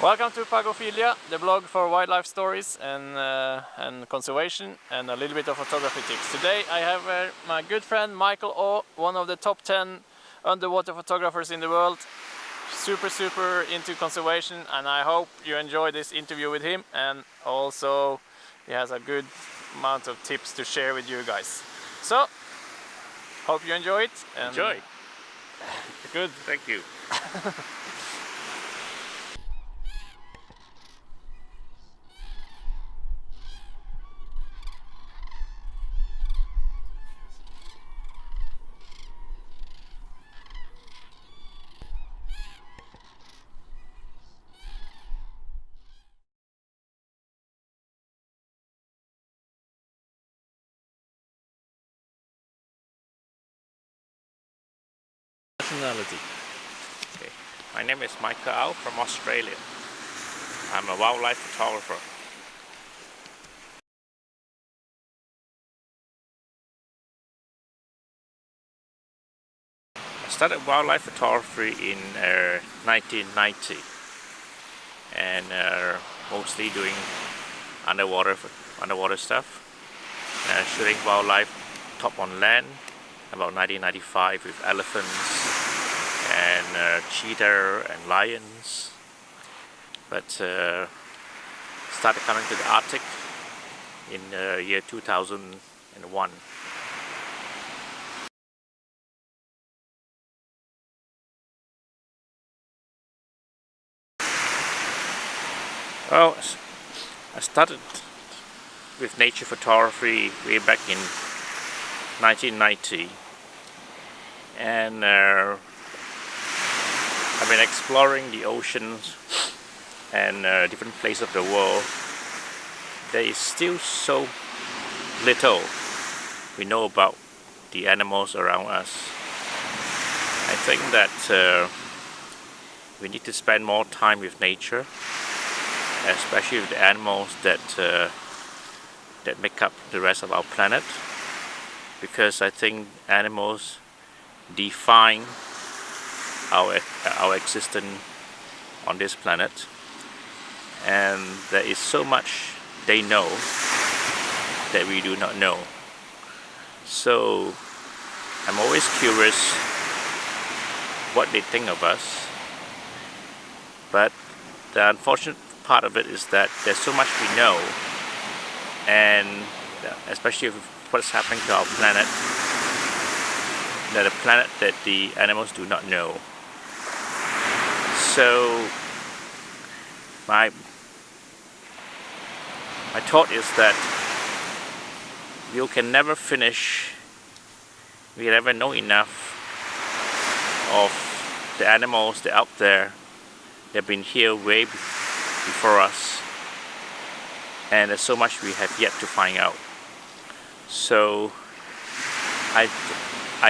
Welcome to Pagophilia, the blog for wildlife stories and conservation and a little bit of photography tips. Today I have my good friend Michael O, one of the top 10 underwater photographers in the world. Super into conservation, and I hope you enjoy this interview with him, and also he has a good amount of tips to share with you guys. So, hope you enjoy it. And Enjoy. Good. Thank you. Nationality. Okay. My name is Michael Au from Australia. I'm a wildlife photographer. I started wildlife photography in 1990 and mostly doing underwater stuff, shooting wildlife top on land about 1995 with elephants and cheetah and lions, but started coming to the Arctic in year 2001. Well, I started with nature photography way back in 1990, and I've been exploring the oceans and different places of the world. There is still so little we know about the animals around us. I think that we need to spend more time with nature, especially with the animals that make up the rest of our planet, because I think animals define our existence on this planet, and there is so much they know that we do not know. So I'm always curious what they think of us, but the unfortunate part of it is that there's so much we know, and especially with what's happening to our planet, that a planet that the animals do not know. So my thought is that you can never finish, we can never know enough of the animals that are out there. They've been here way before us, and there's so much we have yet to find out. So I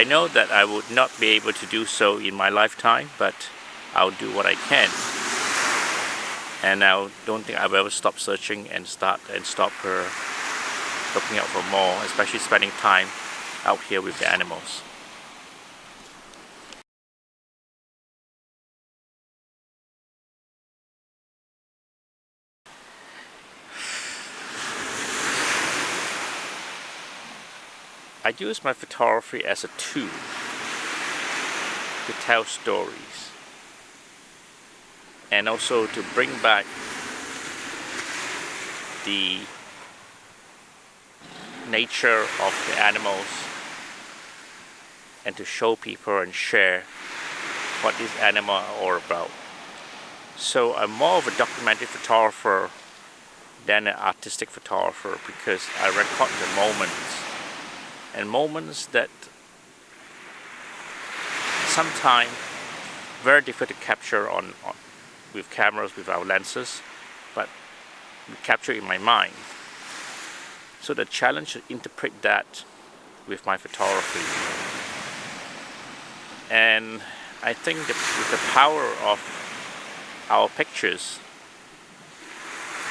know that I would not be able to do so in my lifetime, but I'll do what I can, and I don't think I'll ever stop searching and stop looking out for more, especially spending time out here with the animals. I use my photography as a tool to tell stories, and also to bring back the nature of the animals, and to show people and share what these animals are all about. So I'm more of a documentary photographer than an artistic photographer, because I record the moments that sometimes very difficult to capture on with cameras, with our lenses, but we capture in my mind. So the challenge to interpret that with my photography. And I think that with the power of our pictures,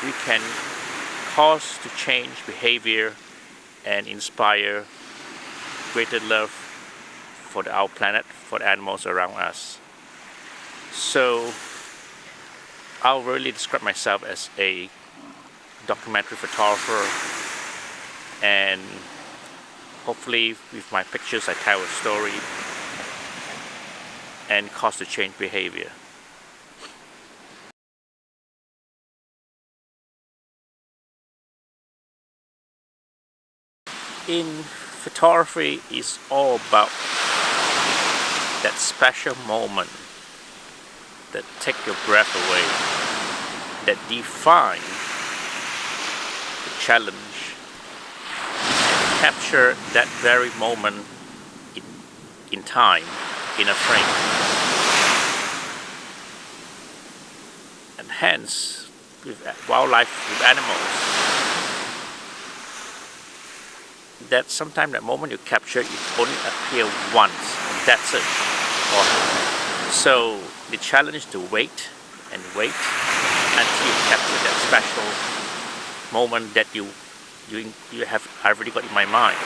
we can cause to change behavior and inspire greater love for our planet, for the animals around us. So I'll really describe myself as a documentary photographer, and hopefully with my pictures I tell a story and cause to change behavior. In photography, it's all about that special moment that take your breath away, that define the challenge, and capture that very moment in time, in a frame. And hence, with wildlife, with animals, that sometimes that moment you capture, it only appear once, and that's it. So the challenge is to wait and wait until you capture that special moment that you have already got in my mind.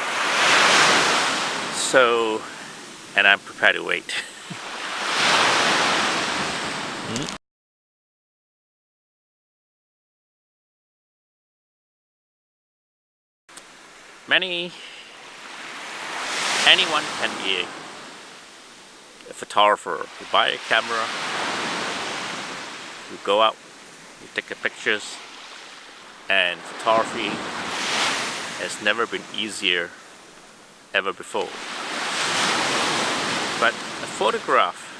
So, and I'm prepared to wait. Anyone can be a photographer. You buy a camera, you go out, you take the pictures, and photography has never been easier ever before. But a photograph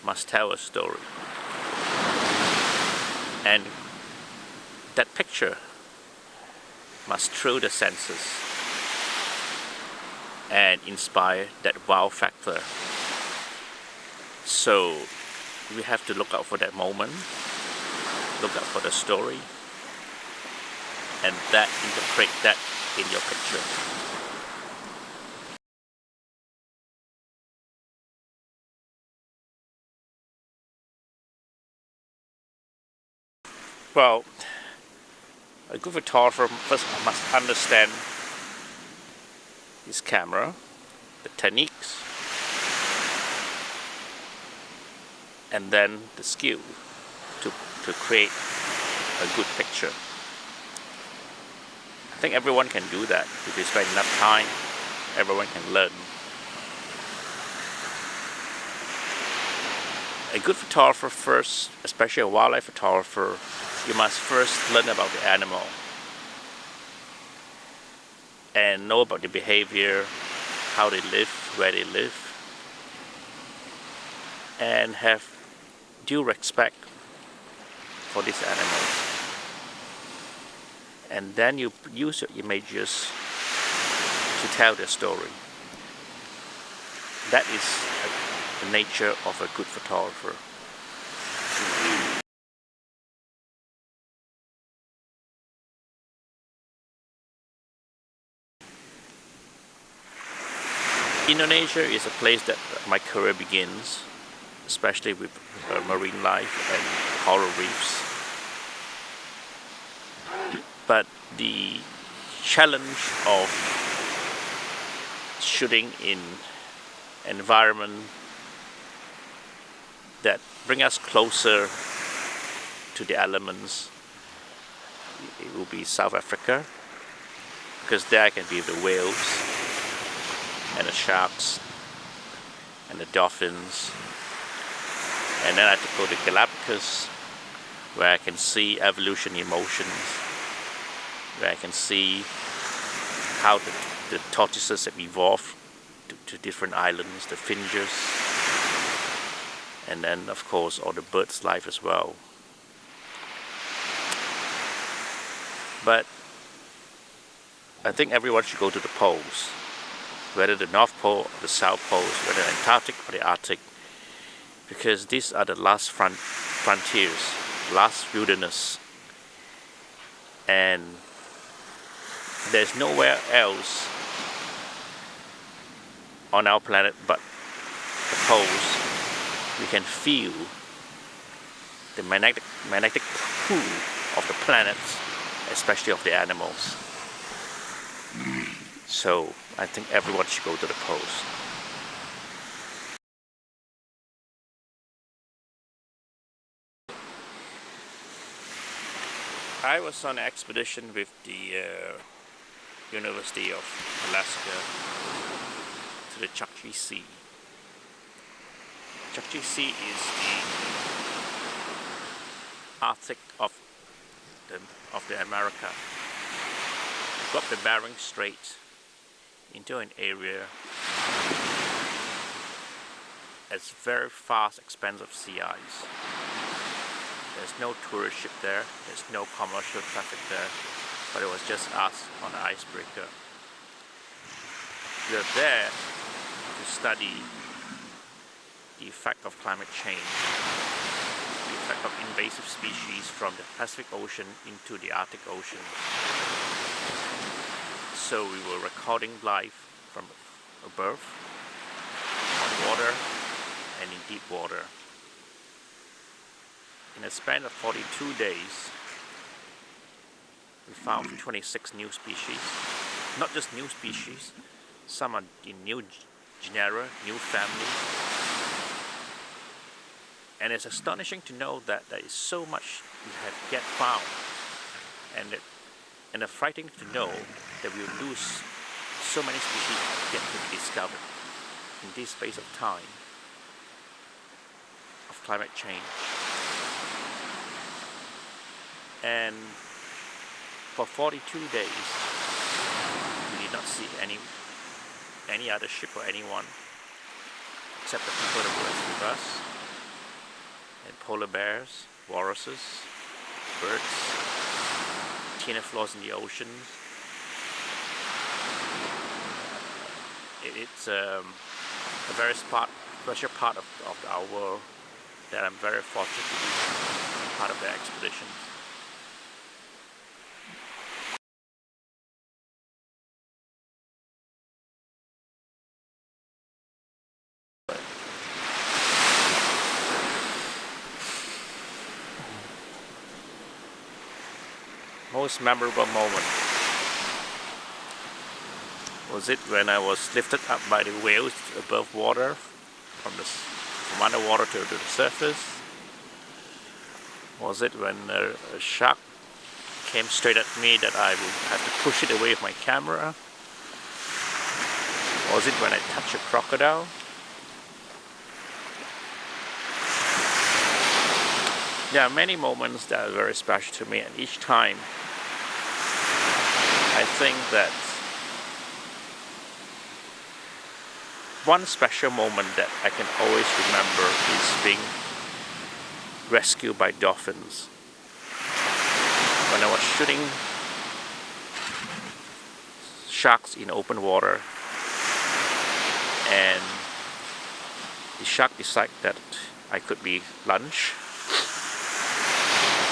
must tell a story, and that picture must thrill the senses and inspire that wow factor. So we have to look out for that moment, look out for the story, and that interpret that in your picture. Well, a good photographer first must understand his camera, the techniques, and then the skill to create a good picture. I think everyone can do that. If you spend enough time, everyone can learn. A good photographer first, especially a wildlife photographer, you must first learn about the animal and know about the behavior, how they live, where they live, and have due respect for these animals. And then you use your images to tell their story. That is the nature of a good photographer. Indonesia is a place that my career begins, especially with marine life and coral reefs. But the challenge of shooting in an environment that bring us closer to the elements, it will be South Africa, because there I can be the whales and the sharks and the dolphins, and then I have to go to Galapagos, where I can see evolution in motions, where I can see how the tortoises have evolved to different islands, the finches, and then of course all the birds' life as well. But I think everyone should go to the poles, whether the North Pole or the South Pole, whether the Antarctic or the Arctic, because these are the last frontiers, last wilderness, and there's nowhere else on our planet but the poles. We can feel the magnetic pull of the planets, especially of the animals. So I think everyone should go to the poles. I was on an expedition with the University of Alaska to the Chukchi Sea. Chukchi Sea is the Arctic of the America. You go up the Bering Strait into an area that's very fast, expansive sea ice. There's no tourist ship there, there's no commercial traffic there, but it was just us on the icebreaker. We are there to study the effect of climate change, the effect of invasive species from the Pacific Ocean into the Arctic Ocean. So we were recording live from above, on water, and in deep water. In a span of 42 days, we found 26 new species. Not just new species, some are in new genera, new families. And it's astonishing to know that there is so much we have yet found. And it's frightening to know that we will lose so many species yet to be discovered in this space of time of climate change. And for 42 days, we did not see any other ship or anyone except the people that were with us, and polar bears, walruses, birds, tenifloras in the ocean. It's a very special part of our world that I'm very fortunate to be part of the expedition. Most memorable moment was it when I was lifted up by the whales above water, from underwater to the surface? Was it when a shark came straight at me that I would have to push it away with my camera? Was it when I touched a crocodile? There are many moments that are very special to me, and each time I think that one special moment that I can always remember is being rescued by dolphins. When I was shooting sharks in open water, and the shark decided that I could be lunch,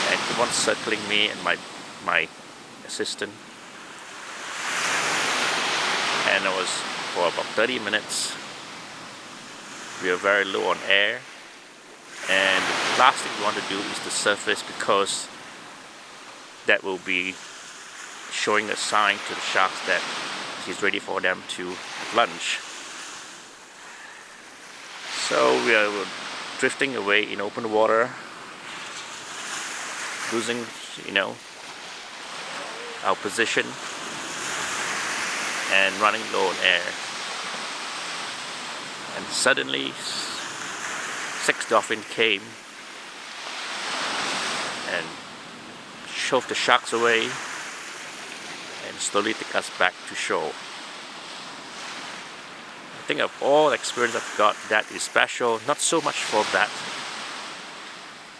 and keep on circling me and my assistant. And it was for about 30 minutes. We were very low on air, and the last thing we want to do is to surface, because that will be showing a sign to the sharks that he's ready for them to have lunch. So we are drifting away in open water, losing, our position, and running low on air. And suddenly 6 dolphins came and shoved the sharks away and slowly took us back to shore. I think of all the experience I've got, that is special, not so much for that,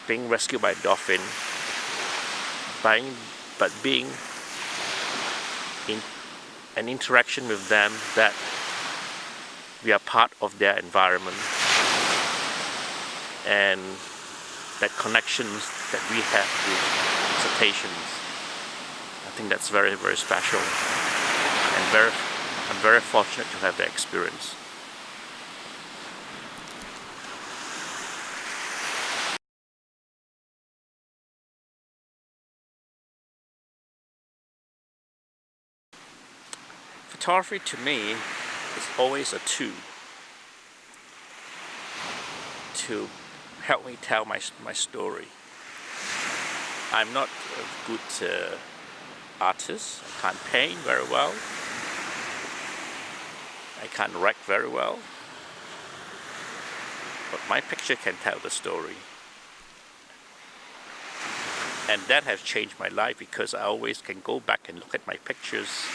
being rescued by a dolphin, but being in an interaction with them, that we are part of their environment, and that connections that we have with cetaceans. I think that's very, very special, and I'm very fortunate to have that experience. Photography to me is always a tool to help me tell my story. I'm not a good artist. I can't paint very well. I can't write very well. But my picture can tell the story. And that has changed my life because I always can go back and look at my pictures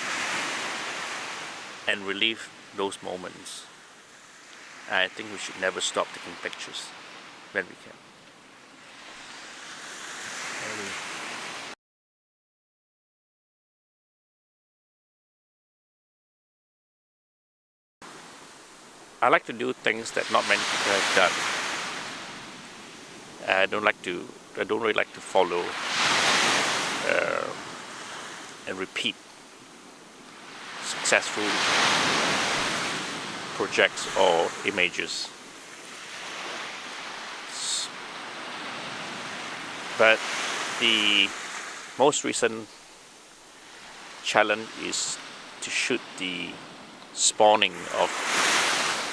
and relive those moments. I think we should never stop taking pictures when we can. I like to do things that not many people have done. I don't really like to follow and repeat successful projects or images. But the most recent challenge is to shoot the spawning of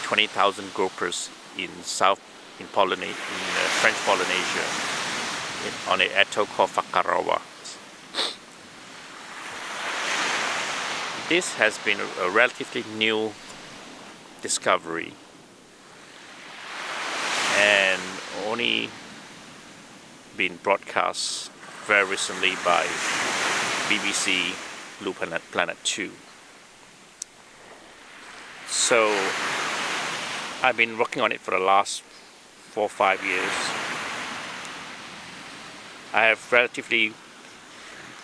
20,000 grouper in French Polynesia, on an atoll called Fakarawa. This has been a relatively new discovery and only been broadcast very recently by BBC Blue Planet 2. So I've been working on it for the last 4 or 5 years. I have relatively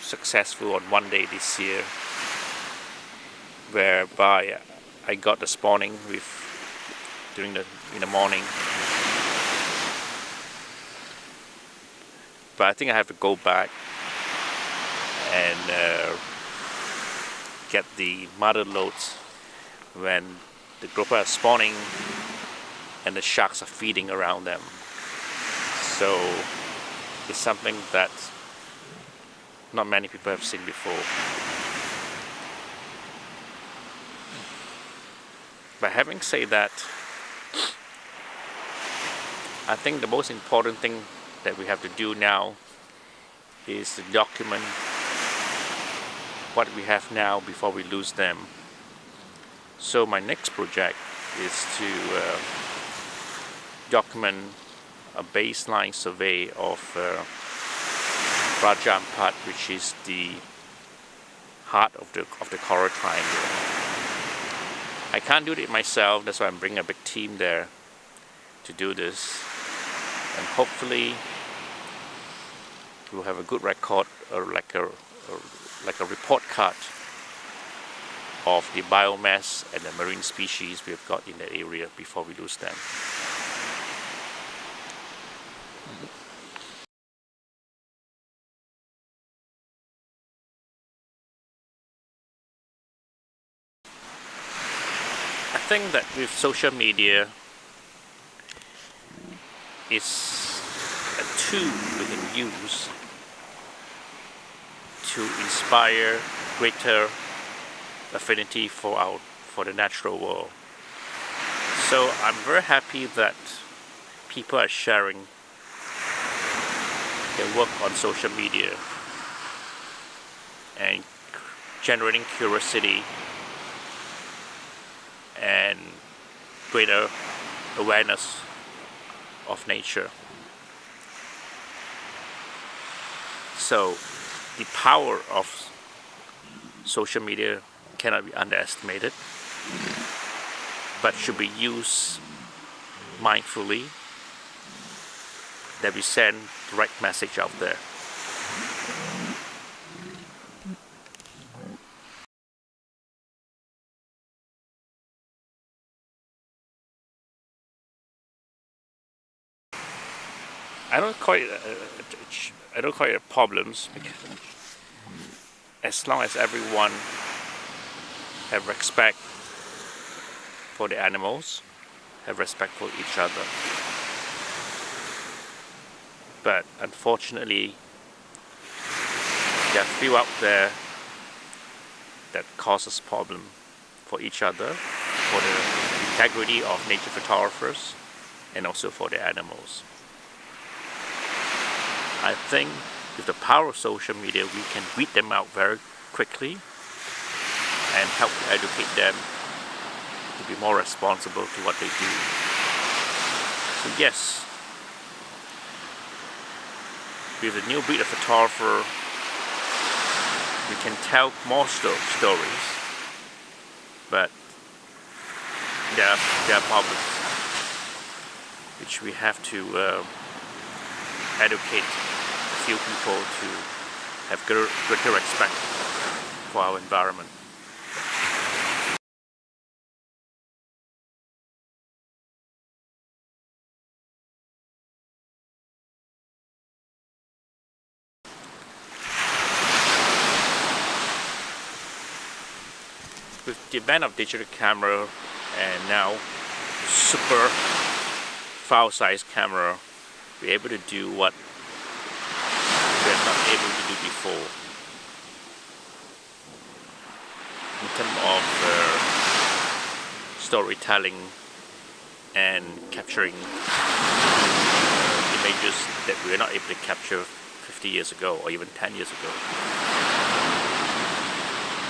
successful on one day this year, whereby I got the spawning in the morning. But I think I have to go back and get the mother loads when the grouper are spawning and the sharks are feeding around them. So it's something that not many people have seen before. But having said that, I think the most important thing that we have to do now is to document what we have now before we lose them. So my next project is to document a baseline survey of Raja Ampat, which is the heart of the coral triangle. I can't do it myself, that's why I'm bringing a big team there to do this, and hopefully we'll have a good record, or like a report card of the biomass and the marine species we've got in that area before we lose them. I think that with social media, it's a tool we can use to inspire greater affinity for the natural world. So I'm very happy that people are sharing their work on social media and generating curiosity and greater awareness of nature. So the power of social media cannot be underestimated, but should be used mindfully, that we send the right message out there. I don't call it problems, because as long as everyone have respect for the animals, have respect for each other. But unfortunately, there are few out there that causes problem for each other, for the integrity of nature photographers, and also for the animals. I think with the power of social media, we can weed them out very quickly and help educate them to be more responsible to what they do. So yes, with the new breed of photographer, we can tell more stories, but there are problems which we have to educate a few people to have greater respect for our environment. With the advent of digital camera and now super file size camera, we're able to do what we're not able to do before in terms of storytelling and capturing images that we were not able to capture 50 years ago or even 10 years ago.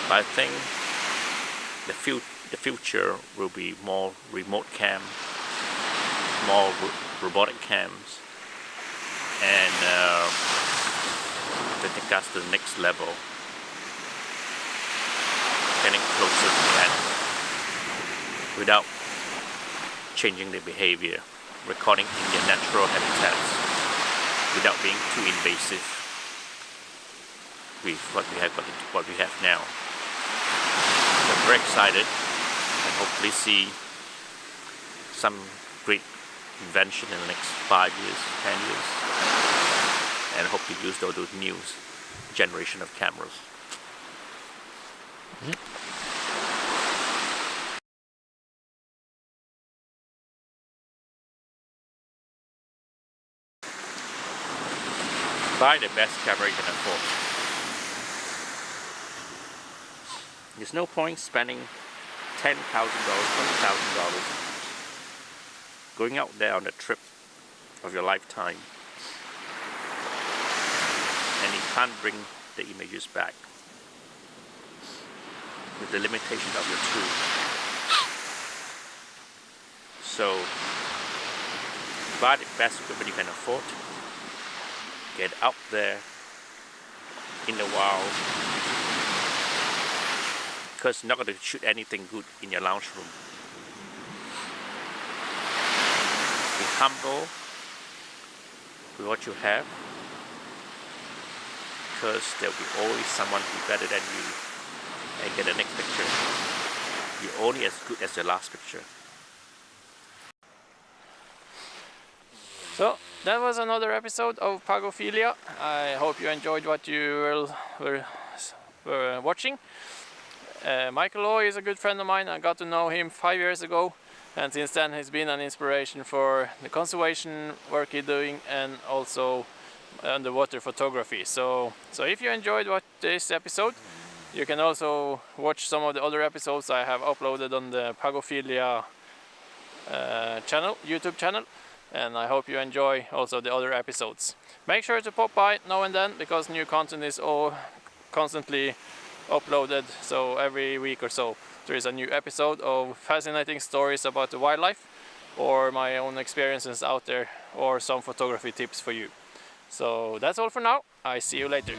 But I think the future will be more remote cam, more robotic cams, and to take us to the next level, getting closer to the animal without changing their behavior, recording in their natural habitats without being too invasive with what we have now. I'm very excited and hopefully see some great invention in the next 5 years, 10 years, and hope to use those new generation of cameras. Buy the best camera you can afford. There's no point spending $10,000, $20,000 going out there on a trip of your lifetime and you can't bring the images back with the limitation of your tool. So buy the best equipment you can afford, get out there in the wild, because you're not going to shoot anything good in your lounge room. Be humble with what you have, because there will be always someone who's better than you and get the next picture. You're only as good as your last picture. So that was another episode of Pagophilia. I hope you enjoyed what you were watching. Michael O is a good friend of mine. I got to know him 5 years ago, and since then he's been an inspiration for the conservation work he's doing and also underwater photography. So if you enjoyed this episode, you can also watch some of the other episodes I have uploaded on the Pagophilia YouTube channel, and I hope you enjoy also the other episodes. Make sure to pop by now and then, because new content is all constantly uploaded, so every week or so there is a new episode of fascinating stories about the wildlife or my own experiences out there or some photography tips for you. So that's all for now. I see you later.